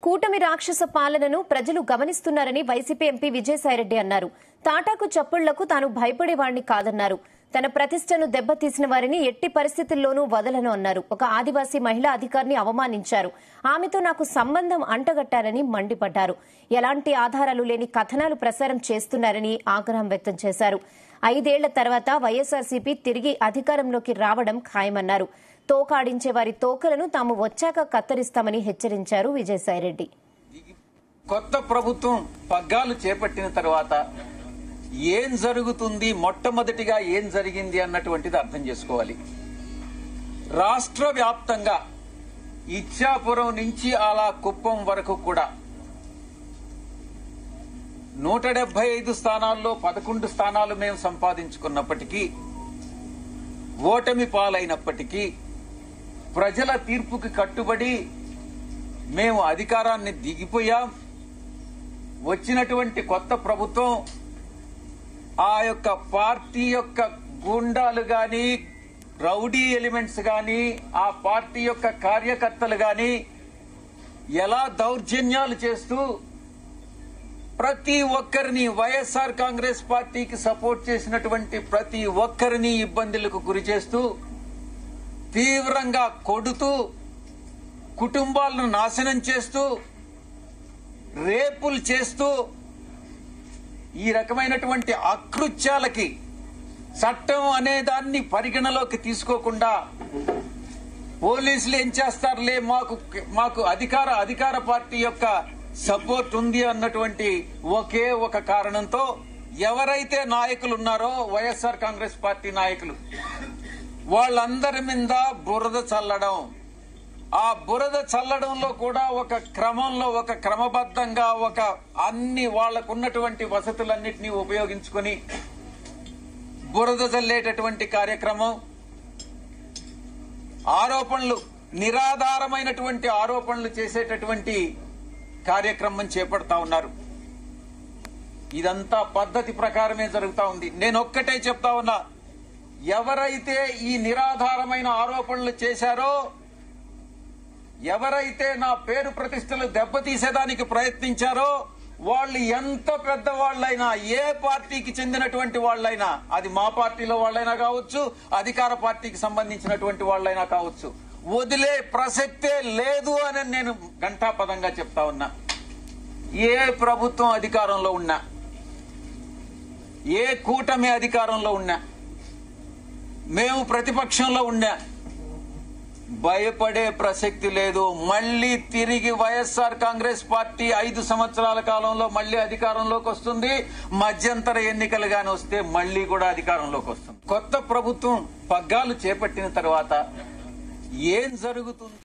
కూటమి రాక్షస పాలనను ప్రజలు గమనిస్తున్నారని వైసీపీ ఎంపీ విజయసాయిరెడ్డి అన్నారు. తాటాకు చప్పుళ్లకు తాను భయపడేవాణ్ణి కాదన్నారు. తన ప్రతిష్టను దెబ్బతీసిన వారిని ఎట్టి పరిస్థితుల్లోనూ వదలను అన్నారు. ఒక ఆదివాసీ మహిళా అధికారిని అవమానించారు. ఆమెతో నాకు సంబంధం అంటగట్టారని మండిపడ్డారు. ఎలాంటి ఆధారాలు లేని కథనాలు ప్రసారం చేస్తున్నారని ఆగ్రహం వ్యక్తం చేశారు. 5 ఏళ్ల తర్వాత వైఎస్ఆర్సీపీ తిరిగి అధికారంలోకి రావడం ఖాయమన్నారు. తోకాడించే వారి తోకలను తాము వచ్చాక కత్తరిస్తామని హెచ్చరించారు విజయసాయిరెడ్డి. కొత్త ప్రభుత్వం పగ్గాలు చేపట్టిన తర్వాత ఏం జరుగుతుంది, మొట్టమొదటిగా ఏం జరిగింది అన్నటువంటిది అర్థం చేసుకోవాలి. రాష్ట్ర వ్యాప్తంగా ఇచ్చాపురం నుంచి అలా కుప్పం వరకు కూడా 175 స్థానాల్లో 11 స్థానాలు మేము సంపాదించుకున్నప్పటికీ, ఓటమి పాలైనప్పటికీ ప్రజల తీర్పుకి కట్టుబడి మేము అధికారాన్ని దిగిపోయాం. వచ్చినటువంటి కొత్త ప్రభుత్వం ఆ యొక్క పార్టీ యొక్క గూండాలు గాని, రౌడీ ఎలిమెంట్స్ గాని, ఆ పార్టీ యొక్క కార్యకర్తలు గాని ఎలా దౌర్జన్యాలు చేస్తూ ప్రతి ఒక్కరిని, వైఎస్ఆర్ కాంగ్రెస్ పార్టీకి సపోర్ట్ చేసినటువంటి ప్రతి ఒక్కరిని ఇబ్బందులకు గురి చేస్తూ, తీవ్రంగా కొడుతూ, కుటుంబాలను నాశనం చేస్తూ, రేపులు చేస్తూ, ఈ రకమైనటువంటి అకృత్యాలకి చట్టం అనే దాన్ని పరిగణలోకి తీసుకోకుండా పోలీసులు ఏం చేస్తారులే, మాకు అధికార పార్టీ యొక్క సపోర్ట్ ఉంది అన్నటువంటి ఒకే ఒక కారణంతో ఎవరైతే నాయకులు ఉన్నారో వైఎస్ఆర్ కాంగ్రెస్ పార్టీ నాయకులు, వాళ్ళందరి మీద బురద చల్లడం, ఆ బురద చల్లడంలో కూడా ఒక క్రమంలో, ఒక క్రమబద్ధంగా, ఒక అన్ని వాళ్లకున్నటువంటి వసతులన్నింటినీ ఉపయోగించుకుని బురద చల్లేటటువంటి కార్యక్రమం, ఆరోపణలు, నిరాధారమైనటువంటి ఆరోపణలు చేసేటటువంటి కార్యక్రమం చేపడతా ఉన్నారు. ఇదంతా పద్ధతి ప్రకారమే జరుగుతా ఉంది. నేను ఒక్కటే చెప్తా ఉన్నా, ఎవరైతే ఈ నిరాధారమైన ఆరోపణలు చేశారో, ఎవరైతే నా పేరు ప్రతిష్టలు దెబ్బతీసేదానికి ప్రయత్నించారో, వాళ్ళు ఎంత పెద్దవాళ్లైనా, ఏ పార్టీకి చెందినటువంటి వాళ్లైనా, అది మా పార్టీలో వాళ్లైనా కావచ్చు, అధికార పార్టీకి సంబంధించినటువంటి వాళ్లైనా కావచ్చు, వదిలే ప్రసక్తే లేదు అని నేను ఘంటాపదంగా చెప్తా ఉన్నా. ఏ ప్రభుత్వం అధికారంలో ఉన్నా, ఏ కూటమి అధికారంలో ఉన్నా, మేము ప్రతిపక్షంలో ఉన్నా, భయపడే ప్రసక్తి లేదు. మళ్లీ తిరిగి వైఎస్ఆర్ కాంగ్రెస్ పార్టీ 5 సంవత్సరాల కాలంలో మళ్లీ అధికారంలోకి వస్తుంది. మధ్యంతర ఎన్నికలు గాని వస్తే మళ్లీ కూడా అధికారంలోకి వస్తుంది. కొత్త ప్రభుత్వం పగ్గాలు చేపట్టిన తర్వాత ఏం జరుగుతుంది?